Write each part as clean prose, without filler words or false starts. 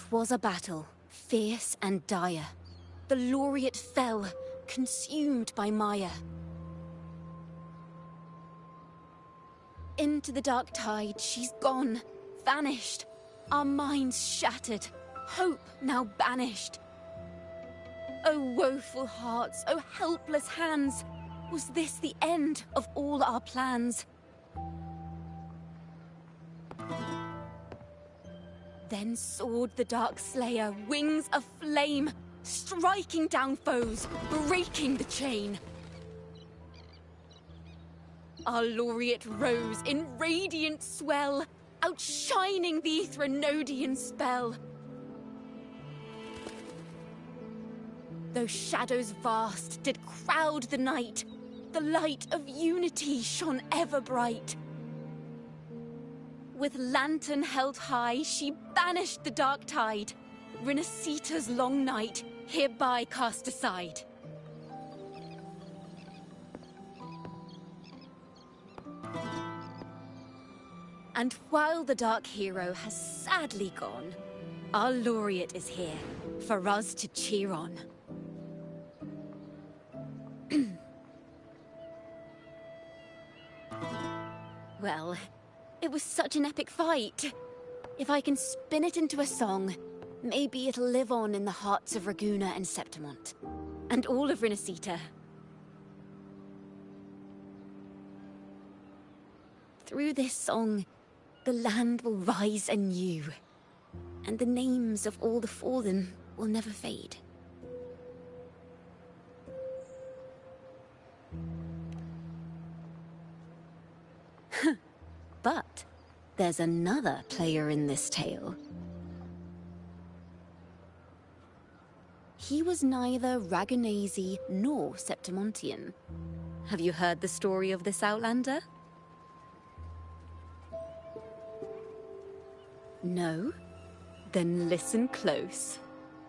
'Twas a battle, fierce and dire. The laureate fell, consumed by mire. Into the dark tide she's gone, vanished. Our minds shattered, hope now banished. O woeful hearts, O helpless hands, was this the end of all our plans? Then soared the dark slayer, wings aflame, striking down foes, breaking the chain. Our laureate rose in radiant swell, outshining the Threnodian spell. Though shadows vast did crowd the night, the light of unity shone ever bright. With lantern held high, she banished the dark tide, Rinasita's long night hereby cast aside. And while the dark hero has sadly gone, our laureate is here for us to cheer on. Well, it was such an epic fight. If I can spin it into a song, maybe it'll live on in the hearts of Raguna and Septimont, and all of Rinasita. Through this song, the land will rise anew, and the names of all the fallen will never fade. But there's another player in this tale. He was neither Ragunese nor Septimontian. Have you heard the story of this outlander? No? Then listen close.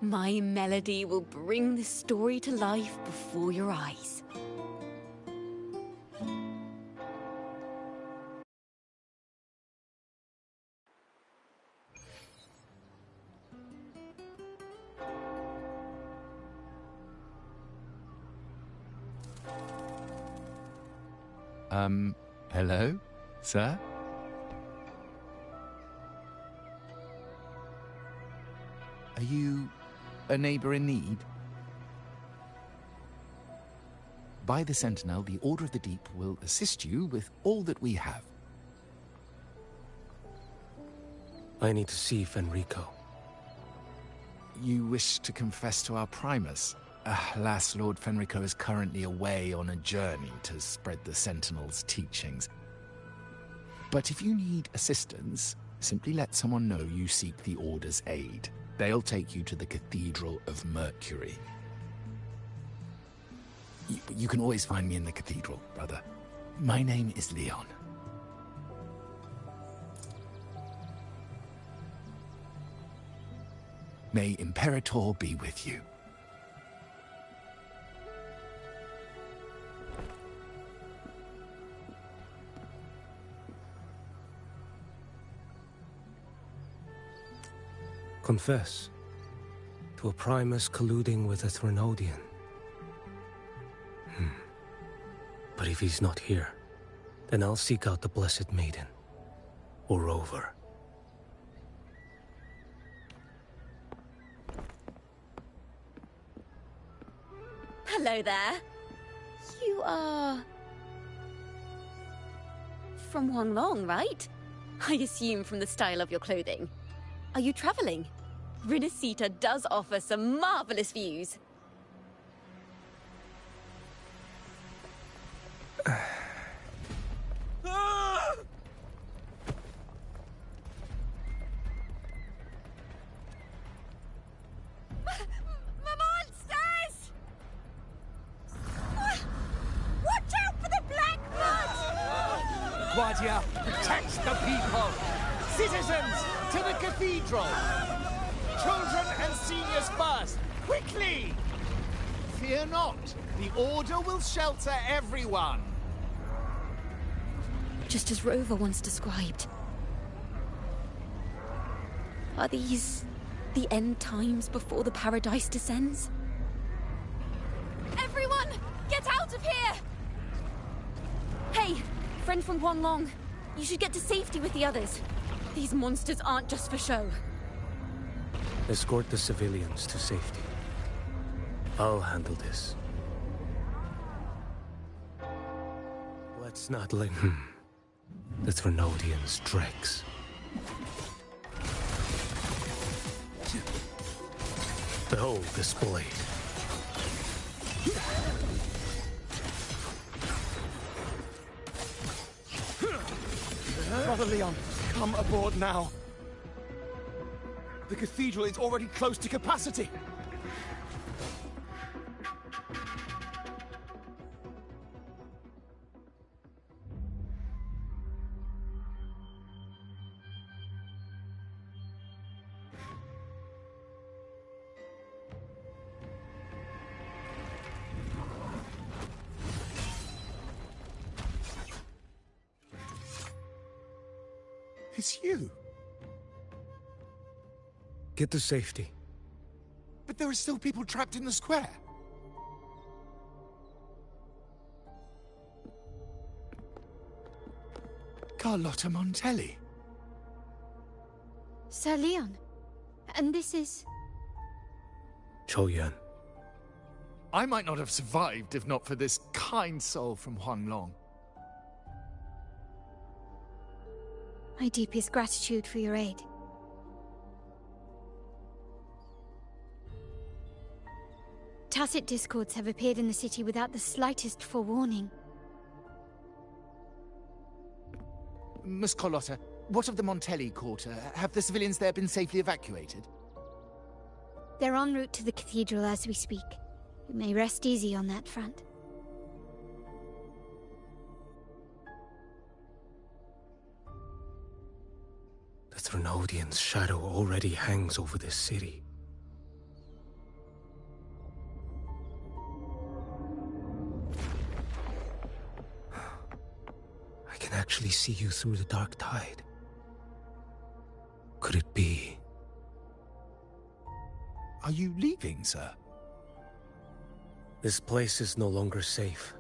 My melody will bring this story to life before your eyes. Hello, sir? Are you a neighbor in need? By the Sentinel, the Order of the Deep will assist you with all that we have. I need to see Fenrico. You wish to confess to our Primus? Alas, Lord Fenrico is currently away on a journey to spread the Sentinel's teachings. But if you need assistance, simply let someone know you seek the Order's aid. They'll take you to the Cathedral of Mercury. You can always find me in the Cathedral, brother. My name is Leon. May Imperator be with you. Confess to a Primus colluding with a Threnodian. But if he's not here, then I'll seek out the Blessed Maiden, or Rover. Hello there. You are... from Huanglong, right? I assume from the style of your clothing. Are you traveling? Rinasita does offer some marvelous views. Guardia, protect the people! Citizens, to the cathedral! Children and seniors first! Quickly! Fear not, the Order will shelter everyone! Just as Rover once described. Are these the end times before the paradise descends? Everyone, get out of here! Hey, friend from Huanglong. You should get to safety with the others. These monsters aren't just for show. Escort the civilians to safety. I'll handle this. Let's not let the Trinodians' dregs. Behold this blade. Brother Leon, come aboard now. The cathedral is already close to capacity. It's you. Get to safety. But there are still people trapped in the square. Carlotta Montelli. Sir Leon. And this is... Choyan. I might not have survived if not for this kind soul from Huanglong. My deepest gratitude for your aid. Tacit discords have appeared in the city without the slightest forewarning. Miss Carlotta, what of the Montelli quarter? Have the civilians there been safely evacuated? They're en route to the cathedral as we speak. You may rest easy on that front. The Trinodians' shadow already hangs over this city. I can actually see you through the dark tide. Could it be? Are you leaving, sir? This place is no longer safe.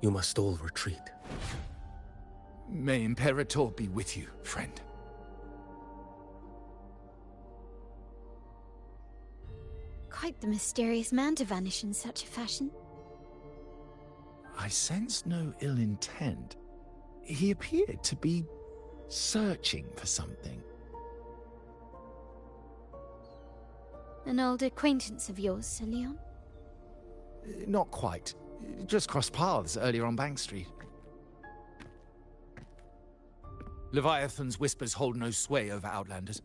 You must all retreat. May Imperator be with you, friend. Quite the mysterious man to vanish in such a fashion. I sense no ill intent. He appeared to be searching for something. An old acquaintance of yours, Sir Leon? Not quite. Just crossed paths earlier on Bank Street. Leviathan's whispers hold no sway over Outlanders.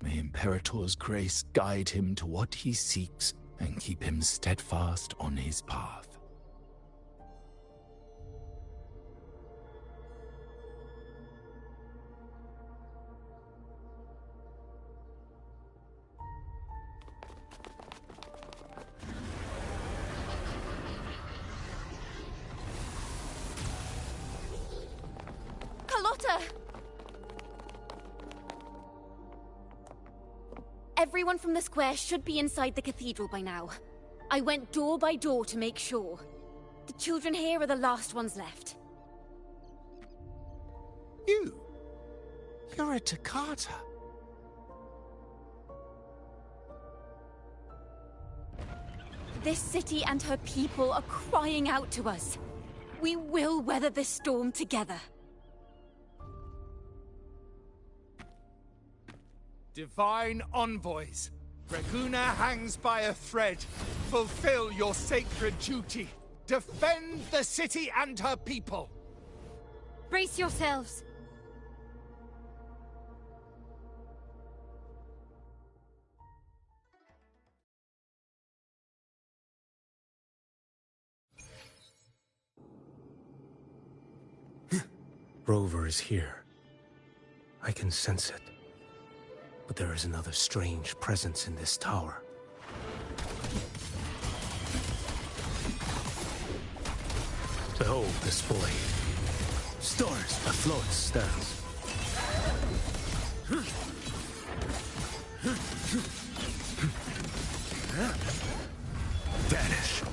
May Imperator's grace guide him to what he seeks and keep him steadfast on his path. Carlotta! Everyone from the square should be inside the cathedral by now. I went door by door to make sure. The children here are the last ones left. You're a Toccata. This city and her people are crying out to us. We will weather this storm together. Divine envoys, Reguna hangs by a thread. Fulfill your sacred duty. Defend the city and her people. Brace yourselves. Rover is here. I can sense it. But there is another strange presence in this tower. Behold this blade. Stars afloat stands. Vanish.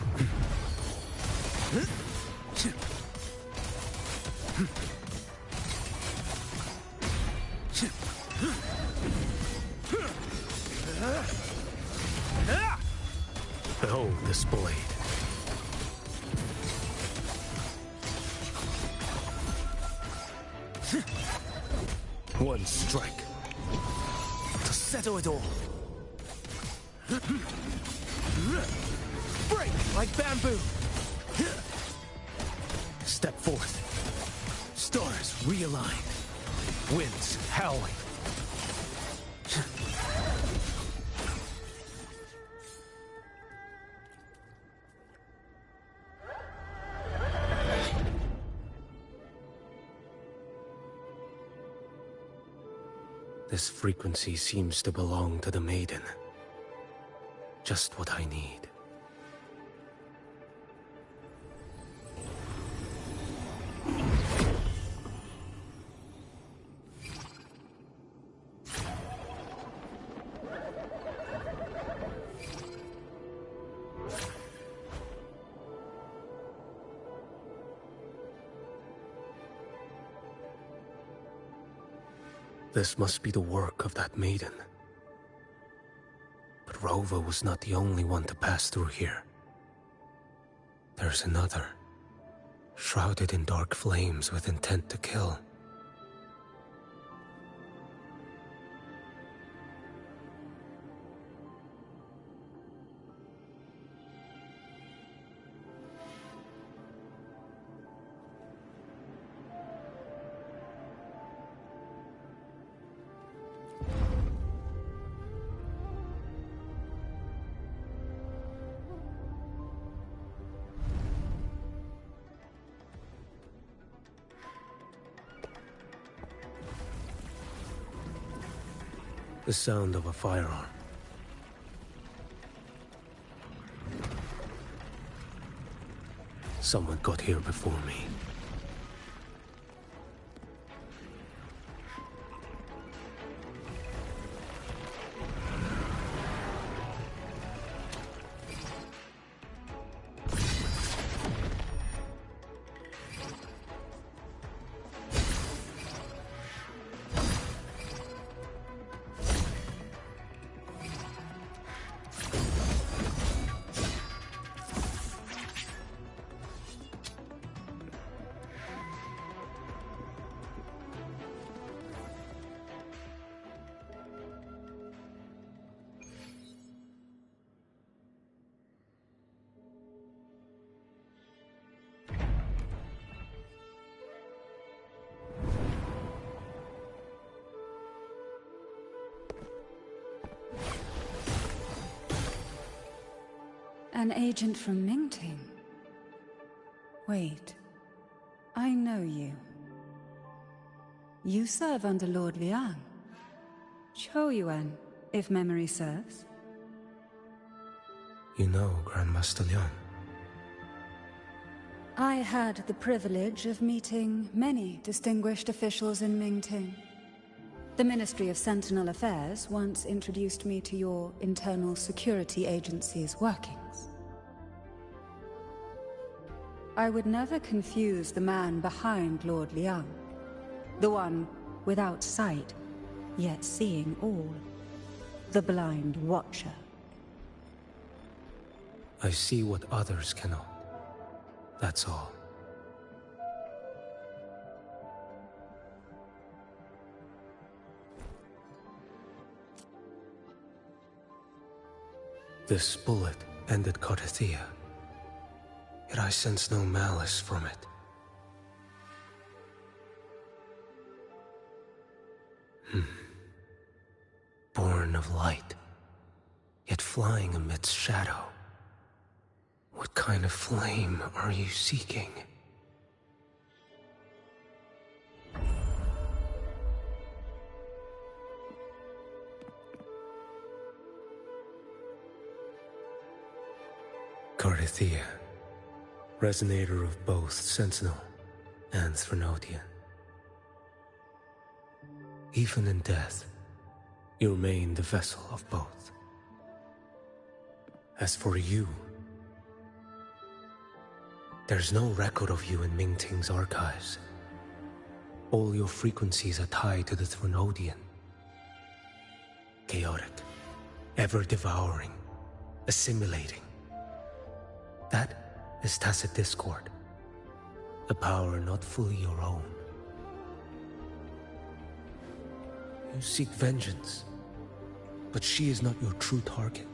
Behold this blade. One strike to settle it all. Break like bamboo. Step forth. Stars realigned. Winds howling. This frequency seems to belong to the maiden. Just what I need. This must be the work of that maiden. But Rova was not the only one to pass through here. There's another, shrouded in dark flames with intent to kill. The sound of a firearm. Someone got here before me. An agent from Mingting? Wait, I know you. You serve under Lord Liang. Choyuan, if memory serves. You know Grandmaster Liang. I had the privilege of meeting many distinguished officials in Mingting. The Ministry of Sentinel Affairs once introduced me to your internal security agency's workings. I would never confuse the man behind Lord Liang. The one without sight, yet seeing all. The blind watcher. I see what others cannot. That's all. This bullet ended Carthia, yet I sense no malice from it. Born of light, yet flying amidst shadow. What kind of flame are you seeking? Carthia, resonator of both Sentinel and Threnodian. Even in death, You remain the vessel of both. As for you, there's no record of you in Mingting's archives. All your frequencies are tied to the Threnodian. Chaotic, ever-devouring, assimilating. That is tacit discord. A power not fully your own. You seek vengeance, but she is not your true target.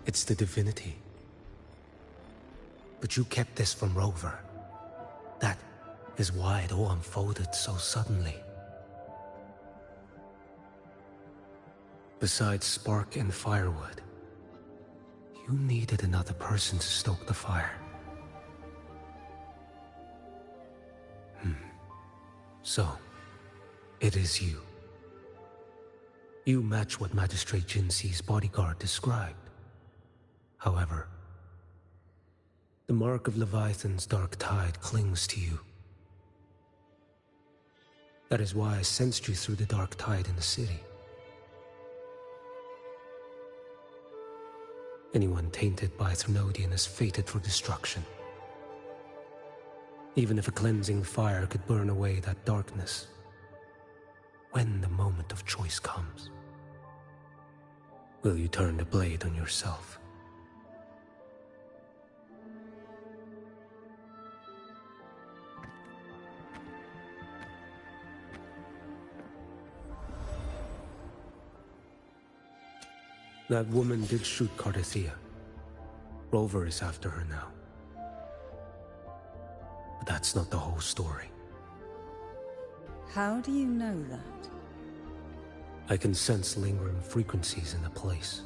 It's the divinity. But you kept this from Rover. That is why it all unfolded so suddenly. Besides spark and firewood, you needed another person to stoke the fire. So, it is you. You match what Magistrate Jinxi's bodyguard described. However, the mark of Leviathan's dark tide clings to you. That is why I sensed you through the dark tide in the city. Anyone tainted by Threnodian is fated for destruction. Even if a cleansing fire could burn away that darkness, when the moment of choice comes, will you turn the blade on yourself? That woman did shoot Cardathia. Rover is after her now. But that's not the whole story. How do you know that? I can sense lingering frequencies in the place.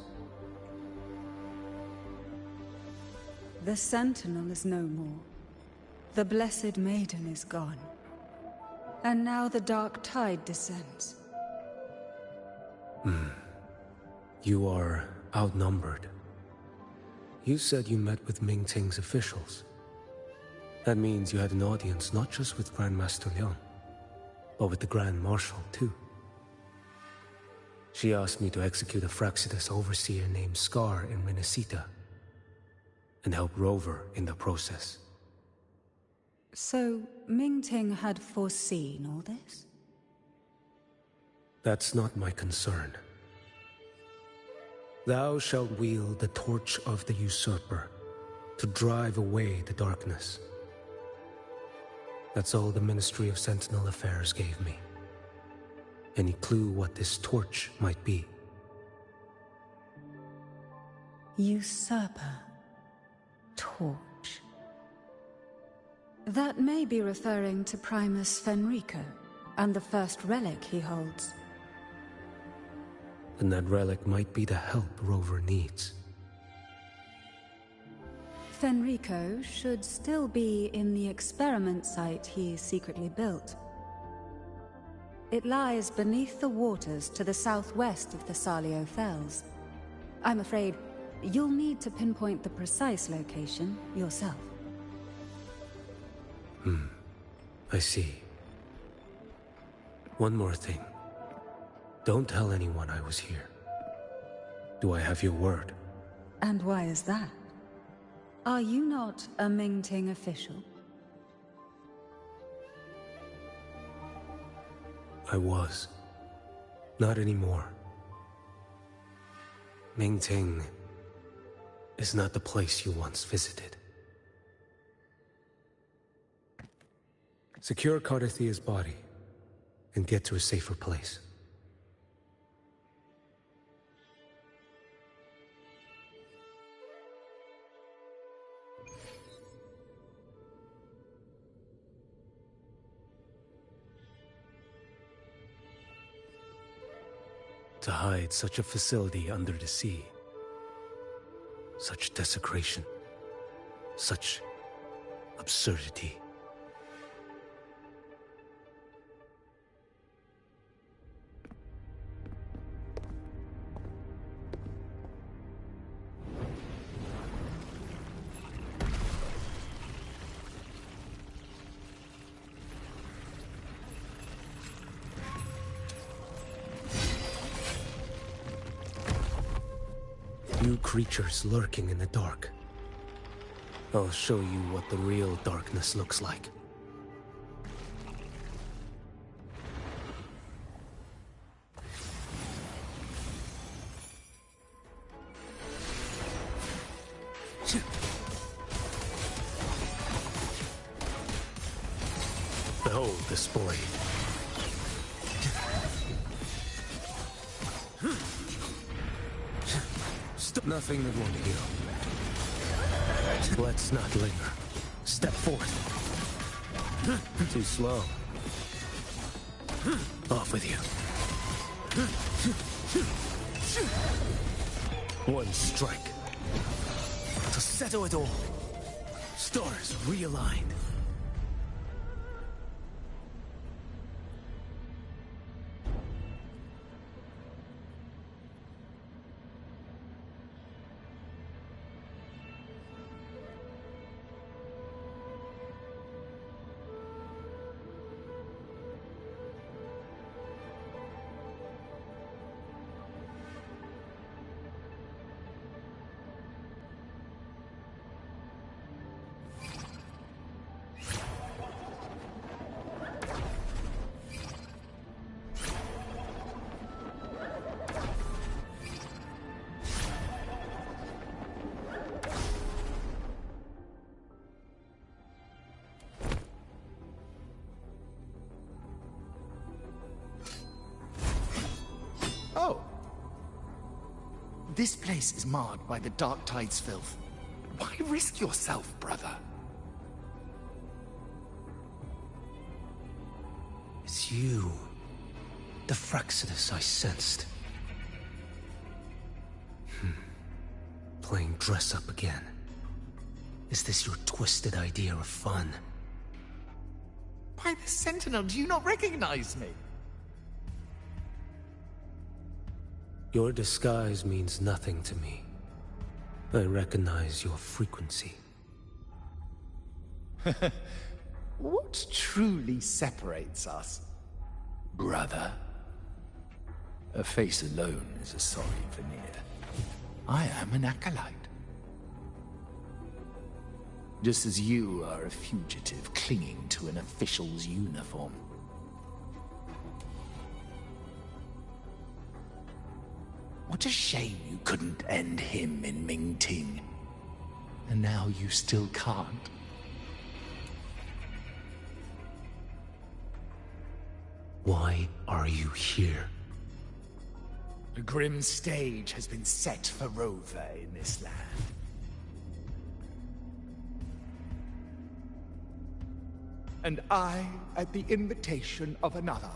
The Sentinel is no more. The Blessed Maiden is gone. And now the dark tide descends. You are outnumbered. You said you met with Mingting's officials. That means you had an audience not just with Grandmaster Leon, but with the Grand Marshal too. She asked me to execute a Fraxidus overseer named Scar in Renacita, and help Rover in the process. So, Mingting had foreseen all this? That's not my concern. Thou shalt wield the torch of the usurper to drive away the darkness. That's all the Ministry of Sentinel Affairs gave me. Any clue what this torch might be? Usurper. Torch. That may be referring to Primus Fenrico and the first relic he holds. And that relic might be the help Rover needs. Fenrico should still be in the experiment site he secretly built. It lies beneath the waters to the southwest of the Salio Fells. I'm afraid you'll need to pinpoint the precise location yourself. I see. One more thing. Don't tell anyone I was here. Do I have your word? And why is that? Are you not a Mingting official? I was. Not anymore. Mingting is not the place you once visited. Secure Cardathia's body and get to a safer place. To hide such a facility under the sea. Such desecration. Such absurdity. You creatures lurking in the dark. I'll show you what the real darkness looks like. Behold the spoil. Nothing that won't heal. Let's not linger. Step forth. Too slow. Off with you. One strike. To settle it all. Stars realigned. Oh. This place is marred by the Dark Tide's filth. Why risk yourself, brother? It's you. The Fraxidus I sensed. Playing dress-up again. Is this your twisted idea of fun? By the Sentinel, do you not recognize me? Your disguise means nothing to me. I recognize your frequency. What truly separates us, brother? A face alone is a sorry veneer. I am an acolyte. Just as you are a fugitive clinging to an official's uniform. What a shame you couldn't end him in Mingting. And now you still can't. Why are you here? A grim stage has been set for Rover in this land. And I, at the invitation of another,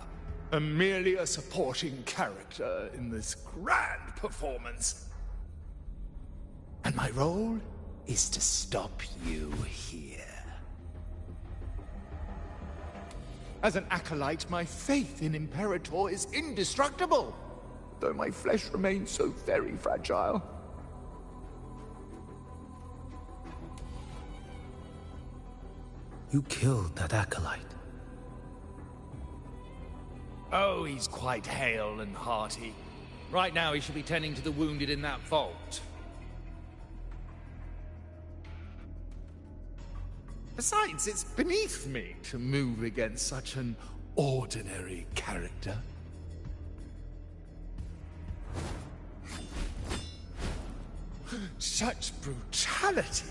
am merely a supporting character in this grand performance. And my role is to stop you here. As an acolyte, my faith in Imperator is indestructible, though my flesh remains so very fragile. You killed that acolyte. Oh, he's quite hale and hearty. Right now he should be tending to the wounded in that vault. Besides, it's beneath me to move against such an ordinary character. Such brutality!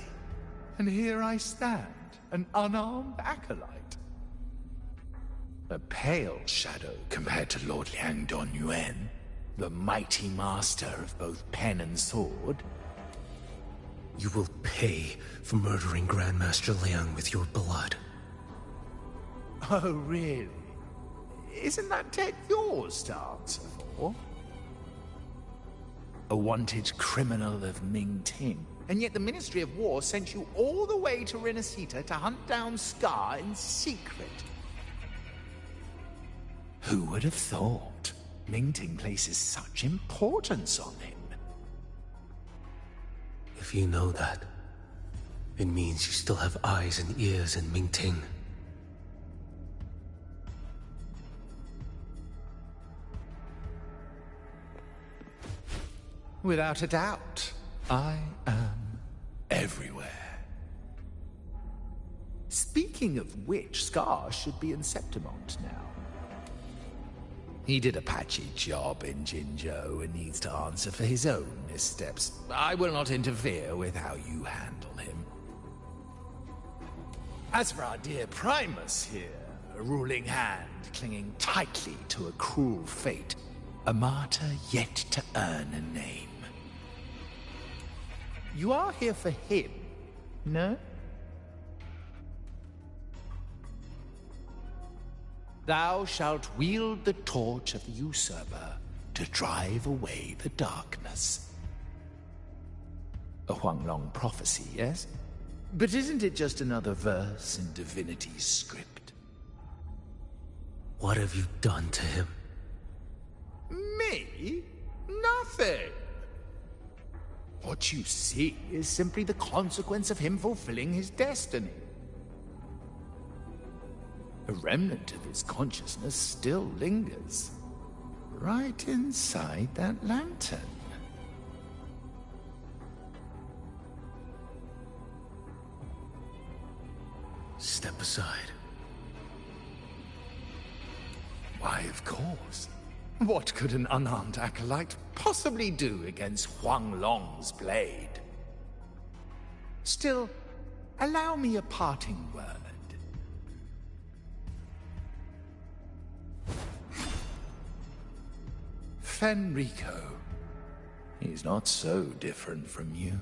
And here I stand, an unarmed acolyte. A pale shadow compared to Lord Liang Don Yuan, the mighty master of both pen and sword. You will pay for murdering Grandmaster Liang with your blood. Oh, really? Isn't that debt yours to answer for? A wanted criminal of Mingting. And yet the Ministry of War sent you all the way to Renacita to hunt down Scar in secret. Who would have thought Mingting places such importance on him? If you know that, it means you still have eyes and ears in Mingting. Without a doubt. I am everywhere. Speaking of which, Scar should be in Septimont now. He did a patchy job in Jinzhou and needs to answer for his own missteps. I will not interfere with how you handle him. As for our dear Primus here, a ruling hand clinging tightly to a cruel fate, a martyr yet to earn a name. You are here for him, no? Thou shalt wield the torch of the usurper to drive away the darkness. A Huanglong prophecy, yes? But isn't it just another verse in divinity's script? What have you done to him? Me? Nothing. What you see is simply the consequence of him fulfilling his destiny. A remnant of his consciousness still lingers, right inside that lantern. Step aside. Why, of course. What could an unarmed acolyte possibly do against Huanglong's blade? Still, allow me a parting word. Fenrico. He's not so different from you.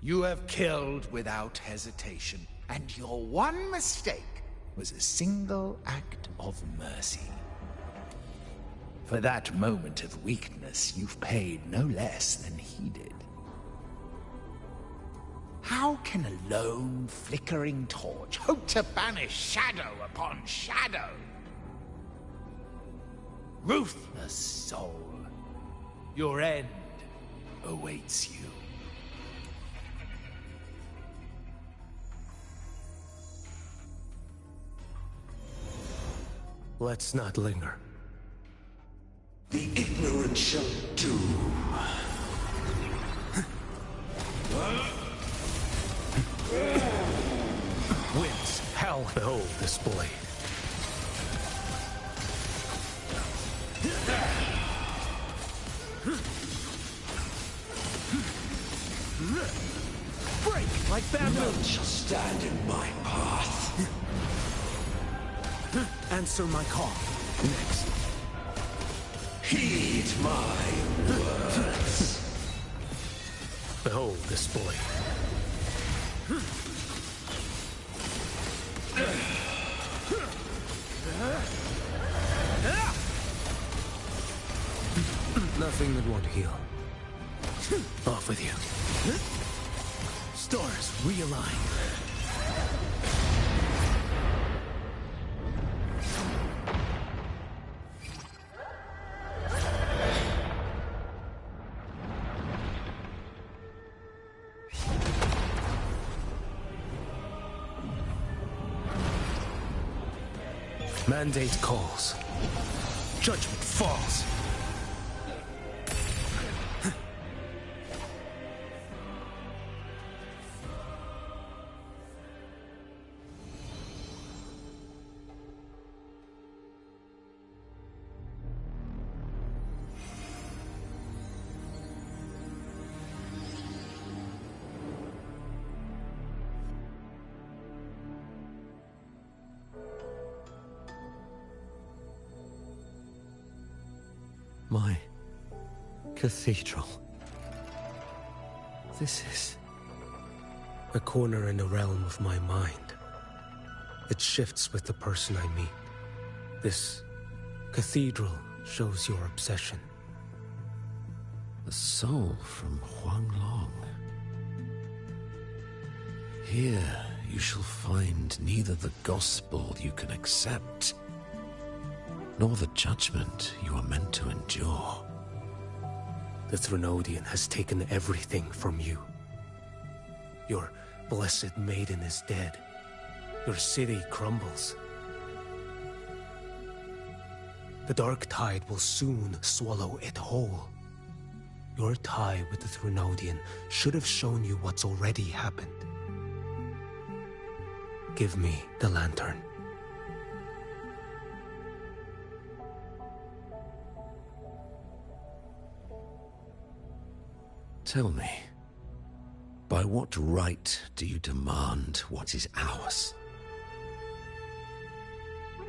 You have killed without hesitation, and your one mistake was a single act of mercy. For that moment of weakness, you've paid no less than he did. How can a lone, flickering torch hope to banish shadow upon shadow? Ruthless soul, your end awaits you. Let's not linger. The ignorant shall do. Winds, hell, behold this blade. Break like bamboo. None shall stand in my path. Answer my call. Next. Heed my words. Behold this blade. Nothing that won't heal. Off with you. Stars realign. Mandate calls. Judgment falls. My cathedral. This is a corner in the realm of my mind. It shifts with the person I meet. This cathedral shows your obsession. The soul from Huanglong. Here you shall find neither the gospel you can accept, nor the judgment you are meant to endure. The Threnodian has taken everything from you. Your blessed maiden is dead. Your city crumbles. The dark tide will soon swallow it whole. Your tie with the Threnodian should have shown you what's already happened. Give me the lantern. Tell me, by what right do you demand what is ours?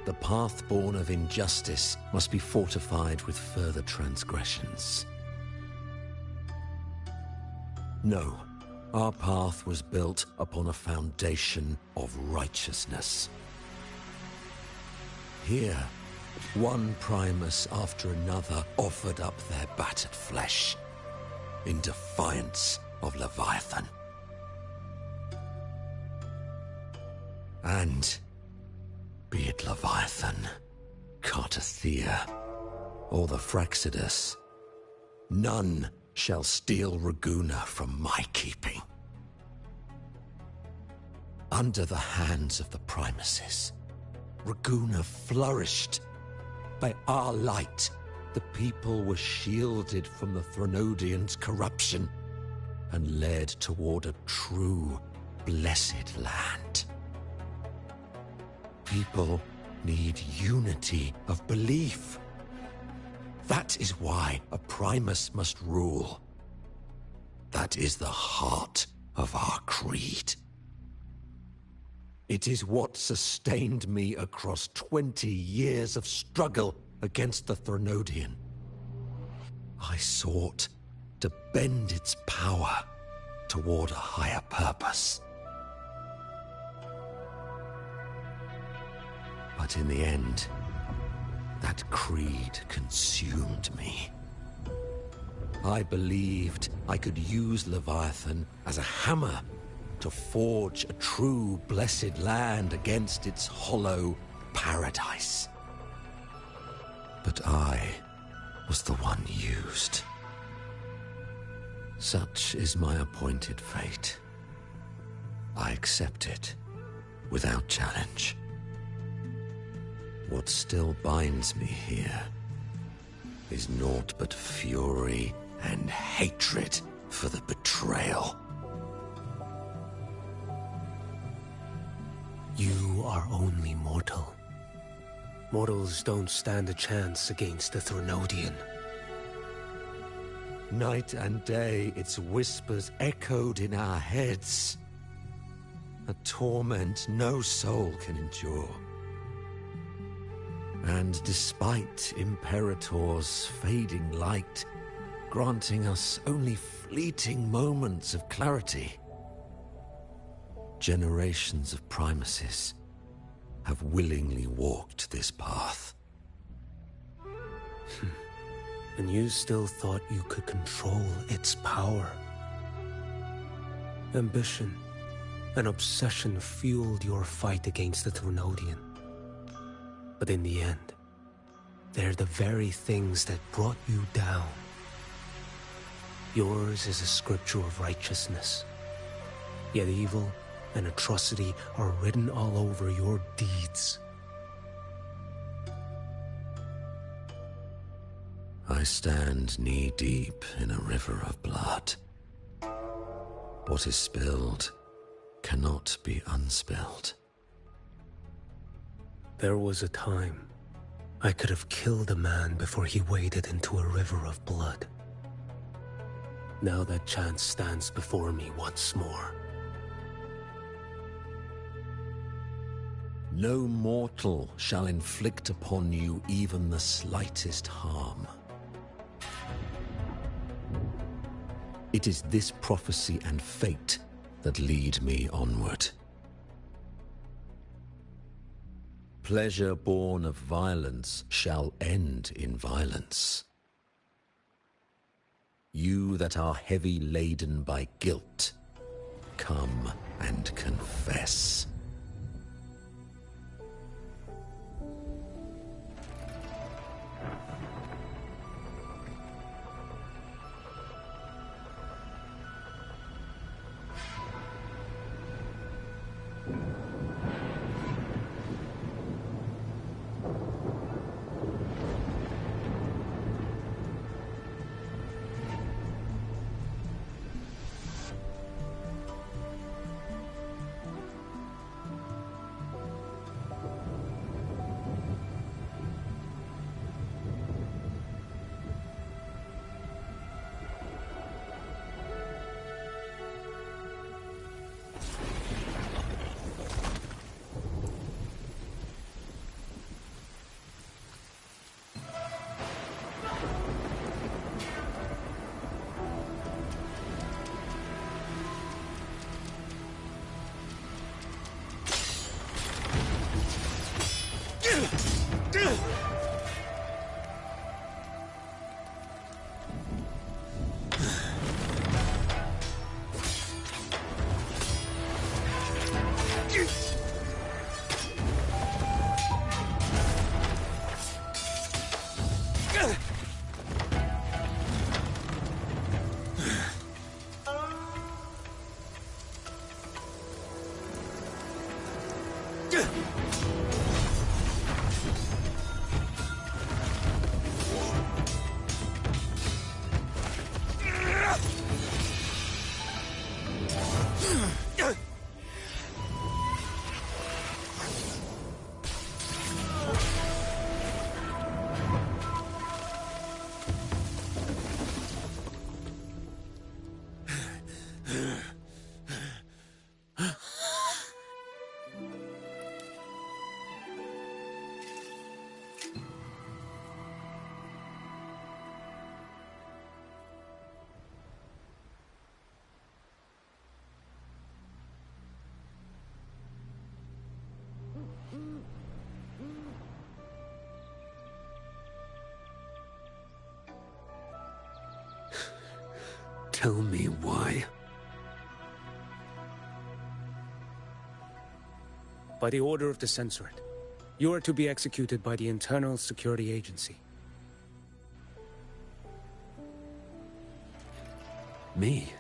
The path born of injustice must be fortified with further transgressions. No, our path was built upon a foundation of righteousness. Here, one Primus after another offered up their battered flesh in defiance of Leviathan. And be it Leviathan, Cartathea, or the Fraxidus, none shall steal Raguna from my keeping. Under the hands of the Primuses, Raguna flourished. By our light, the people were shielded from the Threnodians' corruption and led toward a true, blessed land. People need unity of belief. That is why a Primus must rule. That is the heart of our creed. It is what sustained me across 20 years of struggle against the Threnodian. I sought to bend its power toward a higher purpose. But in the end, that creed consumed me. I believed I could use Leviathan as a hammer to forge a true blessed land against its hollow paradise. But I was the one used. Such is my appointed fate. I accept it without challenge. What still binds me here is naught but fury and hatred for the betrayal. You are only mortal. Mortals don't stand a chance against the Threnodian. Night and day, its whispers echoed in our heads. A torment no soul can endure. And despite Imperator's fading light, granting us only fleeting moments of clarity, generations of Primuses have willingly walked this path. And you still thought you could control its power. Ambition and obsession fueled your fight against the Threnodian. But in the end, they're the very things that brought you down. Yours is a scripture of righteousness, yet evil and atrocity are written all over your deeds. I stand knee-deep in a river of blood. What is spilled cannot be unspilled. There was a time I could have killed a man before he waded into a river of blood. Now that chance stands before me once more. No mortal shall inflict upon you even the slightest harm. It is this prophecy and fate that lead me onward. Pleasure born of violence shall end in violence. You that are heavy laden by guilt, come and confess. Tell me why. By the order of the Censorate, you are to be executed by the Internal Security Agency. Me?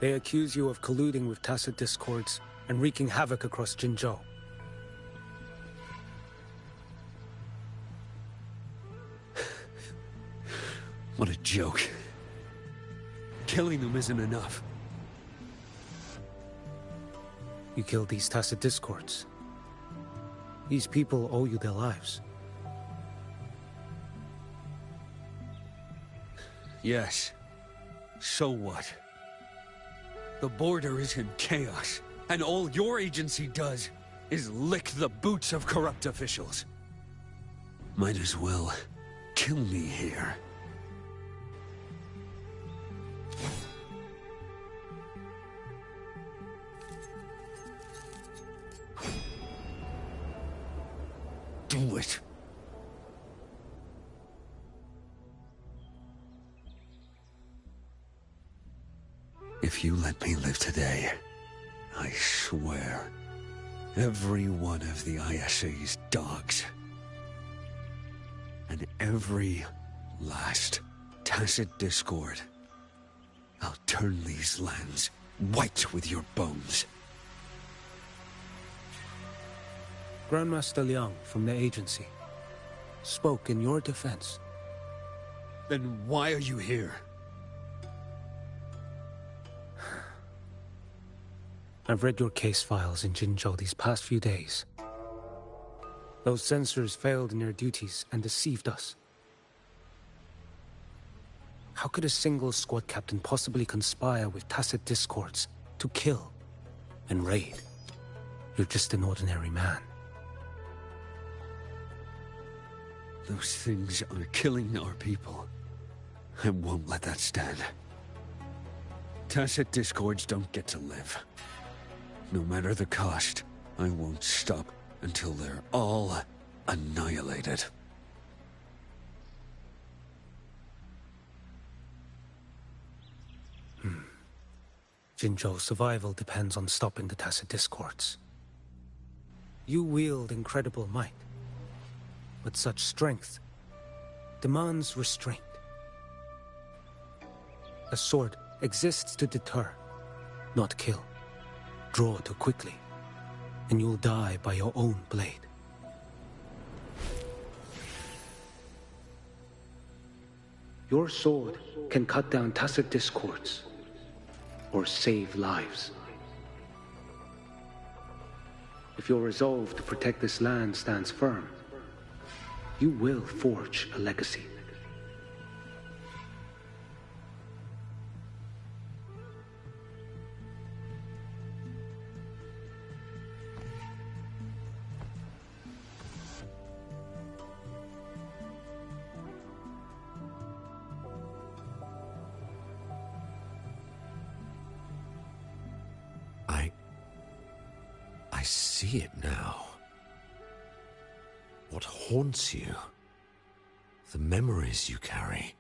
They accuse you of colluding with tacit discords and wreaking havoc across Jinzhou. What a joke. Killing them isn't enough. You killed these tacit discords. These people owe you their lives. Yes. So what? The border is in chaos, and all your agency does is lick the boots of corrupt officials. Might as well kill me here. Do it. If you let me live today, I swear, every one of the ISA's dogs, and every last tacit discord, I'll turn these lands white with your bones. Grandmaster Liang from the agency spoke in your defense. Then why are you here? I've read your case files in Jinzhou these past few days. Those censors failed in their duties and deceived us. How could a single squad captain possibly conspire with tacit discords to kill and raid? You're just an ordinary man. Those things are killing our people. I won't let that stand. Tacit discords don't get to live. No matter the cost, I won't stop until they're all annihilated. Jinzhou's survival depends on stopping the tacit discords. You wield incredible might, but such strength demands restraint. A sword exists to deter, not kill. Draw too quickly, and you'll die by your own blade. Your sword can cut down tacit discords, or save lives. If your resolve to protect this land stands firm, you will forge a legacy. I see it now. What haunts you? The memories you carry.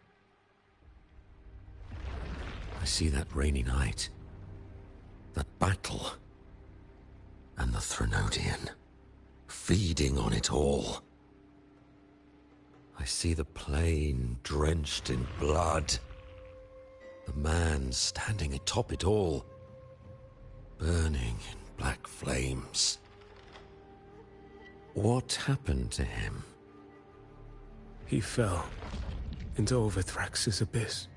I see that rainy night, that battle, and the Threnodian, feeding on it all. I see the plain drenched in blood, the man standing atop it all, burning in black flames. What happened to him? He fell into Overthrax's abyss.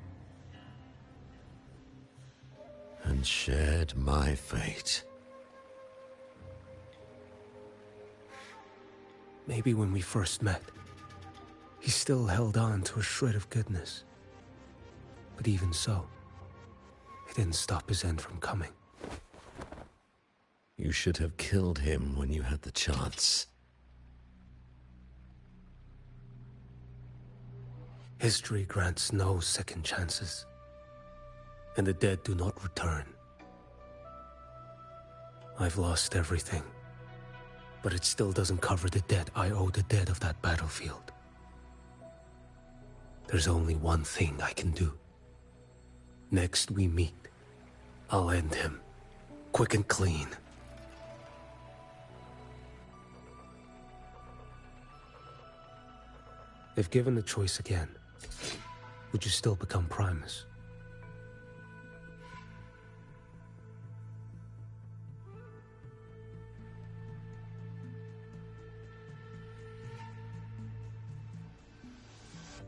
And shared my fate. Maybe when we first met, he still held on to a shred of goodness. But even so, it didn't stop his end from coming. You should have killed him when you had the chance. History grants no second chances, and the dead do not return. I've lost everything, but it still doesn't cover the debt I owe the dead of that battlefield. There's only one thing I can do. Next we meet, I'll end him, quick and clean. If given the choice again, would you still become Primus?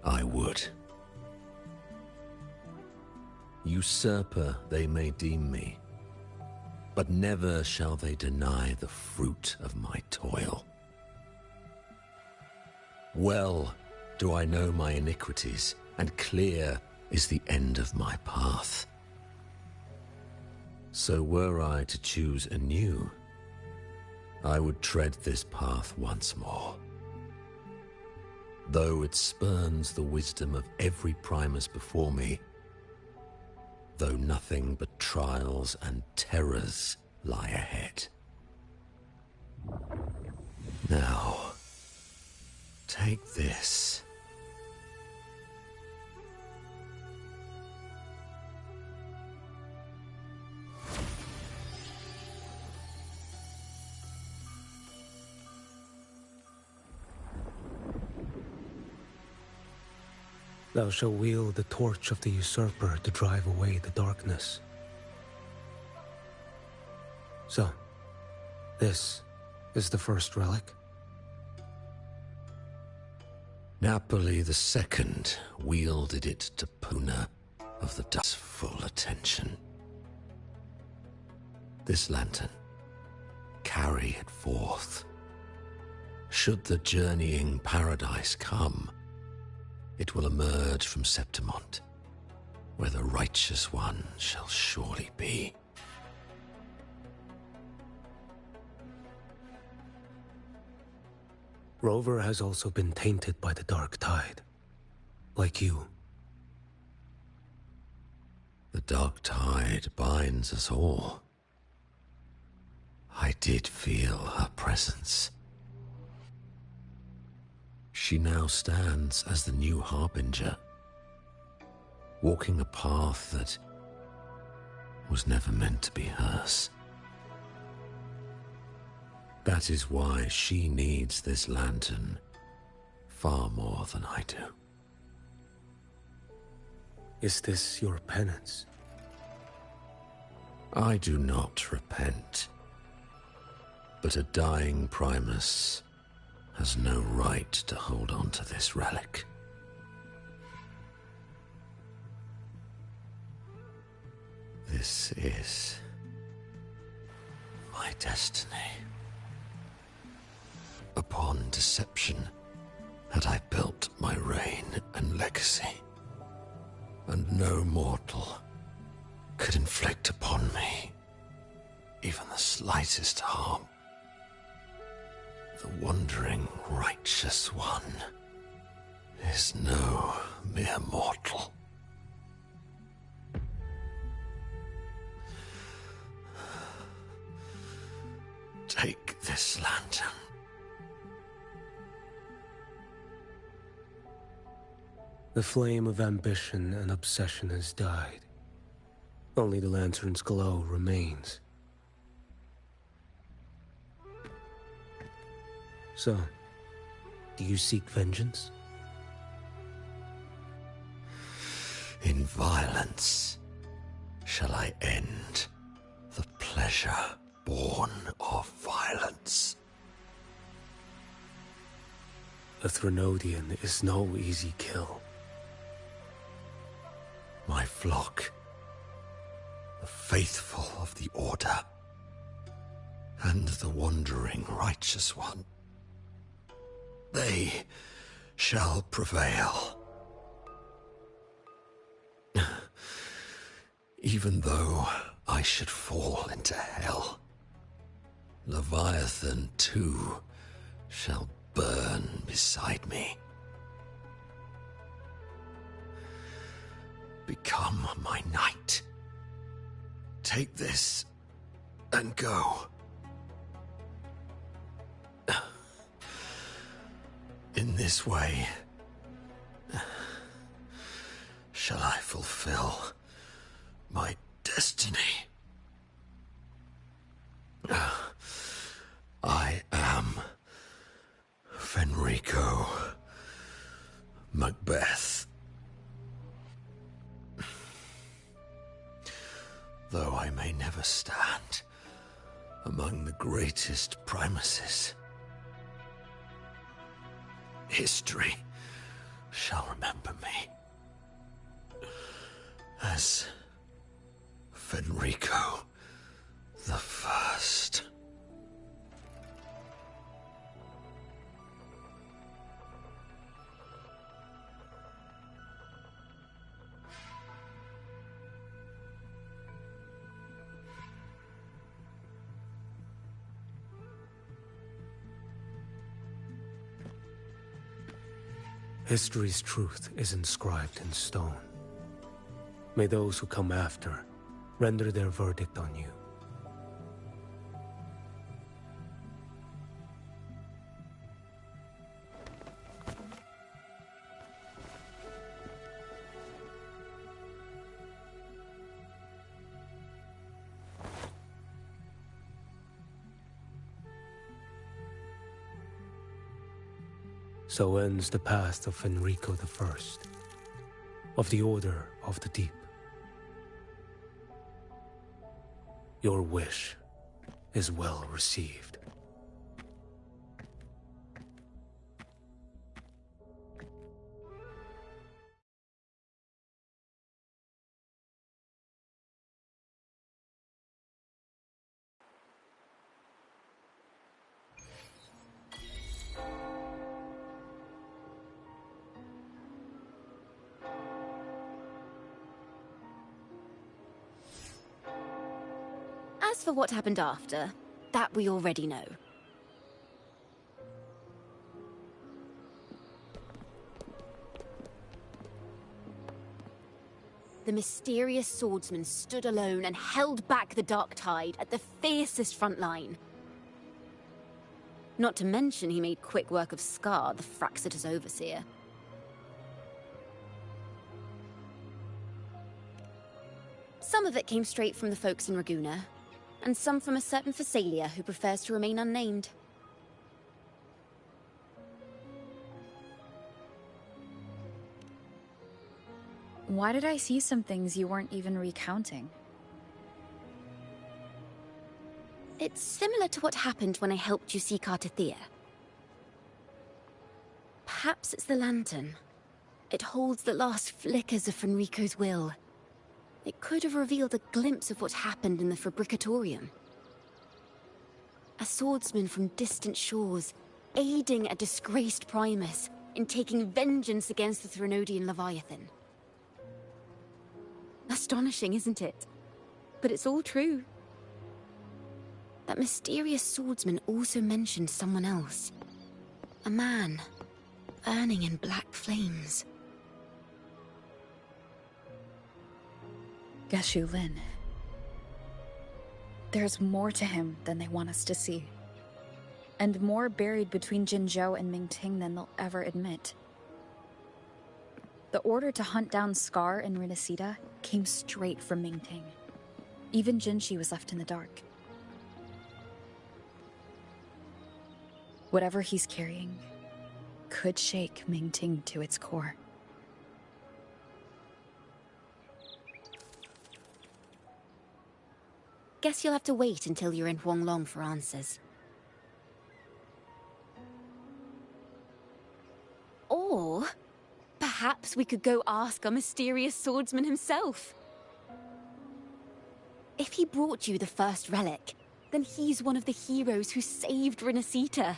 I would. Usurper they may deem me, but never shall they deny the fruit of my toil. Well do I know my iniquities, and clear is the end of my path. So were I to choose anew, I would tread this path once more. Though it spurns the wisdom of every Primus before me, though nothing but trials and terrors lie ahead. Now, take this. Thou shalt wield the torch of the usurper to drive away the darkness. So, this is the first relic? Napoli II wielded it to Puna of the Dust's full attention. This lantern, carry it forth. Should the journeying paradise come, it will emerge from Septimont, where the righteous one shall surely be. Rover has also been tainted by the dark tide, like you. The dark tide binds us all. I did feel her presence. She now stands as the new harbinger, walking a path that was never meant to be hers. That is why she needs this lantern far more than I do. Is this your penance? I do not repent, but a dying Primus has no right to hold on to this relic. This is my destiny. Upon deception had I built my reign and legacy, and no mortal could inflict upon me even the slightest harm. The wandering righteous one is no mere mortal. Take this lantern. The flame of ambition and obsession has died. Only the lantern's glow remains. So, do you seek vengeance? In violence shall I end the pleasure born of violence. A Threnodian is no easy kill. My flock, the faithful of the Order, and the wandering righteous one, they shall prevail. Even though I should fall into hell, Leviathan too shall burn beside me. Become my knight. Take this and go. In this way, shall I fulfill my destiny? I am Fenrico Macbeth. Though I may never stand among the greatest primuses, history shall remember me as Fenrico the First. History's truth is inscribed in stone. May those who come after render their verdict on you. So ends the past of Fenrico I, of the Order of the Deep. Your wish is well received. As for what happened after, that we already know. The mysterious swordsman stood alone and held back the dark tide at the fiercest front line. Not to mention he made quick work of Scar, the Fraxita's overseer. Some of it came straight from the folks in Raguna, and some from a certain Phasalia who prefers to remain unnamed. Why did I see some things you weren't even recounting? It's similar to what happened when I helped you seek Artathea. Perhaps it's the lantern. It holds the last flickers of Fenrico's will. It could have revealed a glimpse of what happened in the Fabricatorium. A swordsman from distant shores, aiding a disgraced Primus in taking vengeance against the Threnodian Leviathan. Astonishing, isn't it? But it's all true. That mysterious swordsman also mentioned someone else. A man, burning in black flames. Geshu Lin. There's more to him than they want us to see. And more buried between Jinzhou and Mingting than they'll ever admit. The order to hunt down Scar and Renacita came straight from Mingting. Even Jinshi was left in the dark. Whatever he's carrying could shake Mingting to its core. Guess you'll have to wait until you're in Huanglong for answers. Or perhaps we could go ask our mysterious swordsman himself. If he brought you the first relic, then he's one of the heroes who saved Renacita.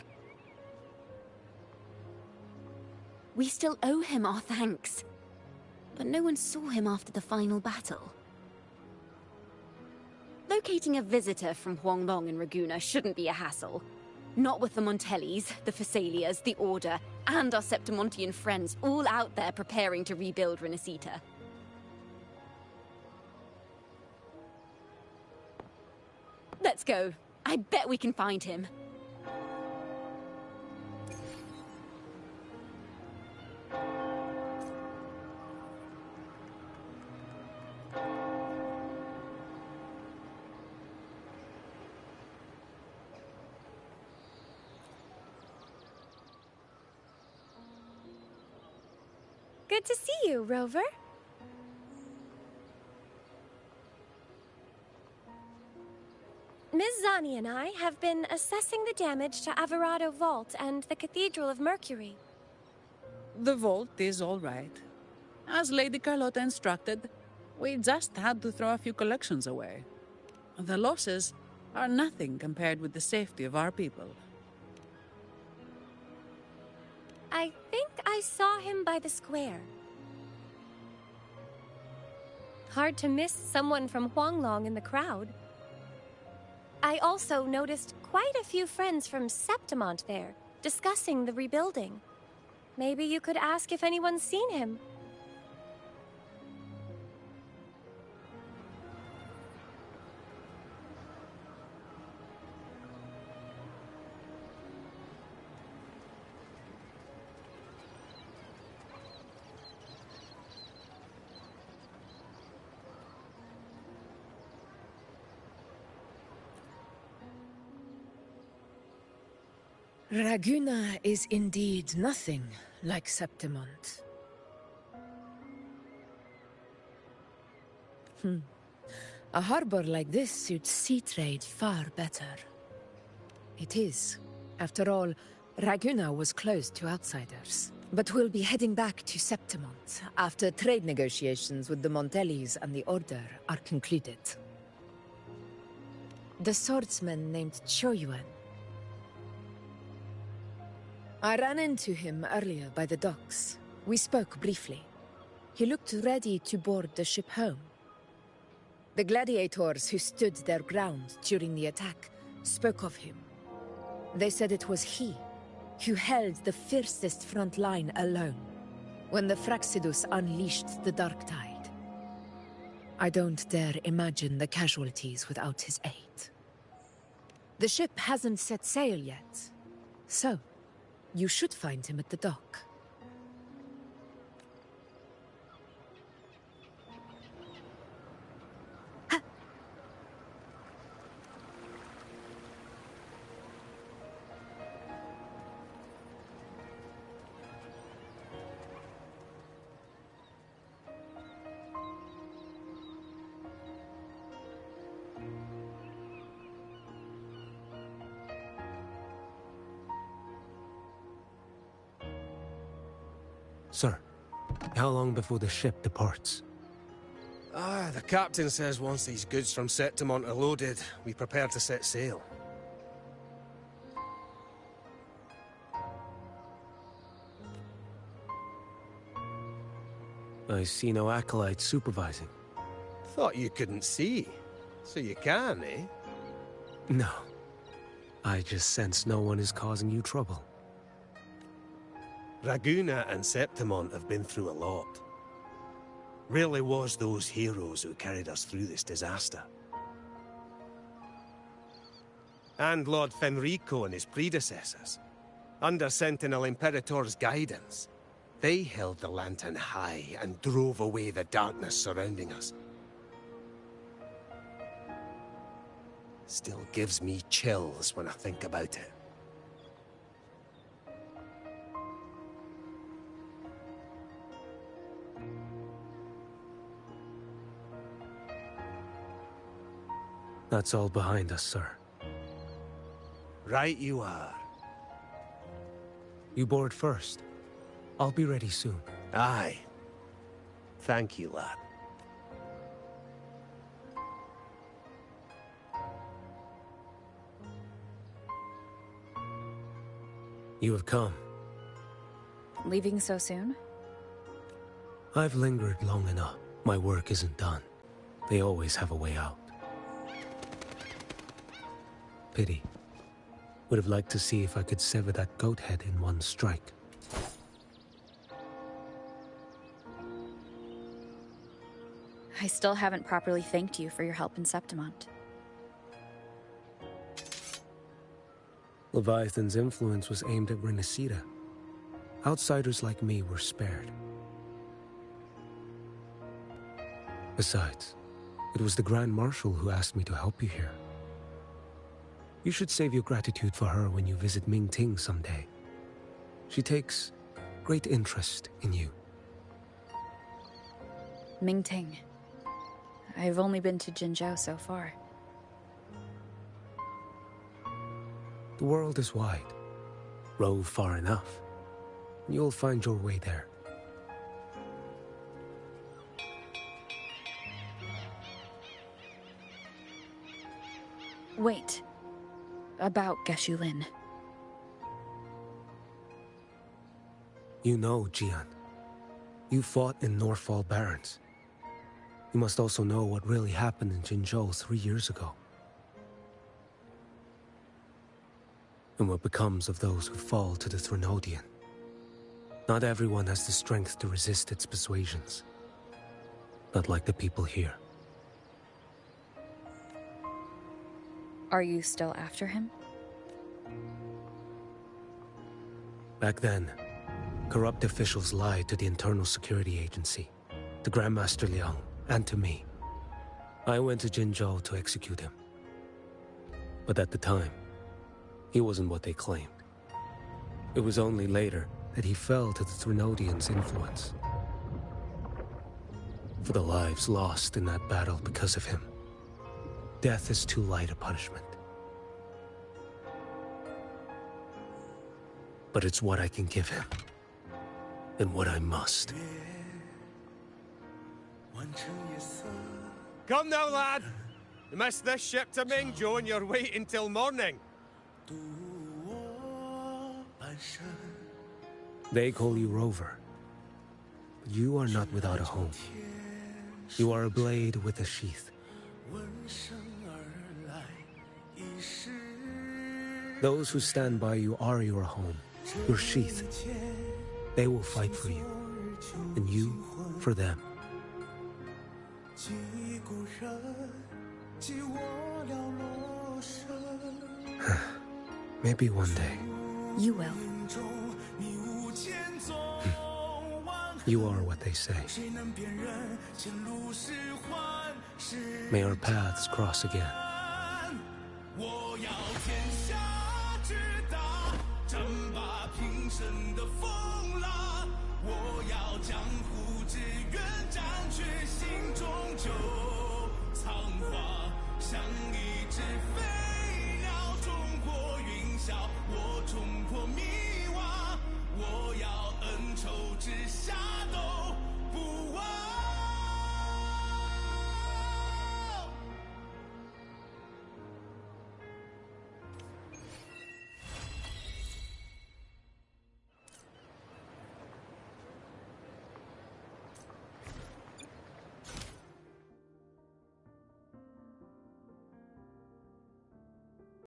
We still owe him our thanks, but no one saw him after the final battle. Locating a visitor from Huanglong and Raguna shouldn't be a hassle. Not with the Montellis, the Phasalias, the Order, and our Septimontian friends all out there preparing to rebuild Renacita. Let's go. I bet we can find him. Good to see you, Rover. Ms. Zani and I have been assessing the damage to Averado Vault and the Cathedral of Mercury. The vault is all right. As Lady Carlotta instructed, we just had to throw a few collections away. The losses are nothing compared with the safety of our people. I think I saw him by the square. Hard to miss someone from Huanglong in the crowd. I also noticed quite a few friends from Septimont there, discussing the rebuilding. Maybe you could ask if anyone's seen him. Raguna is indeed nothing like Septimont. A harbor like this suits sea trade far better. It is. After all, Raguna was closed to outsiders. But we'll be heading back to Septimont after trade negotiations with the Montellis and the Order are concluded. The swordsman named Choyuan. I ran into him earlier by the docks. We spoke briefly. He looked ready to board the ship home. The gladiators who stood their ground during the attack spoke of him. They said it was he who held the fiercest front line alone when the Fraxidus unleashed the Dark Tide. I don't dare imagine the casualties without his aid. The ship hasn't set sail yet, so you should find him at the dock. Sir, how long before the ship departs? The captain says once these goods from Septimont are loaded, we prepare to set sail. I see no acolytes supervising. Thought you couldn't see. So you can, eh? No. I just sense no one is causing you trouble. Raguna and Septimont have been through a lot. Rarely was those heroes who carried us through this disaster. And Lord Fenrico and his predecessors, under Sentinel Imperator's guidance, they held the lantern high and drove away the darkness surrounding us. Still gives me chills when I think about it. That's all behind us, sir. Right you are. You board first. I'll be ready soon. Aye. Thank you, lad. You have come. Leaving so soon? I've lingered long enough. My work isn't done. They always have a way out. Pity. Would have liked to see if I could sever that goat head in one strike. I still haven't properly thanked you for your help in Septimont. Leviathan's influence was aimed at Renacida. Outsiders like me were spared. Besides, it was the Grand Marshal who asked me to help you here. You should save your gratitude for her when you visit Ming Ting someday. She takes great interest in you. Mingting. I've only been to Jinzhou so far. The world is wide. Rove far enough, and you'll find your way there. Wait. About Geshulin. You know, Jian. You fought in Northfall Barrens. You must also know what really happened in Jinzhou 3 years ago. And what becomes of those who fall to the Threnodian. Not everyone has the strength to resist its persuasions. Not like the people here. Are you still after him? Back then, corrupt officials lied to the Internal Security Agency, to Grandmaster Liang, and to me. I went to Jinzhou to execute him. But at the time, he wasn't what they claimed. It was only later that he fell to the Threnodians' influence. For the lives lost in that battle because of him, death is too light a punishment. But it's what I can give him, and what I must. Come now, lad! You missed this ship to Mingzhou and you're waiting till morning. They call you Rover, but you are not without a home. You are a blade with a sheath. Those who stand by you are your home, your sheath. They will fight for you, and you for them. Maybe one day. You will. You are what they say. May our paths cross again.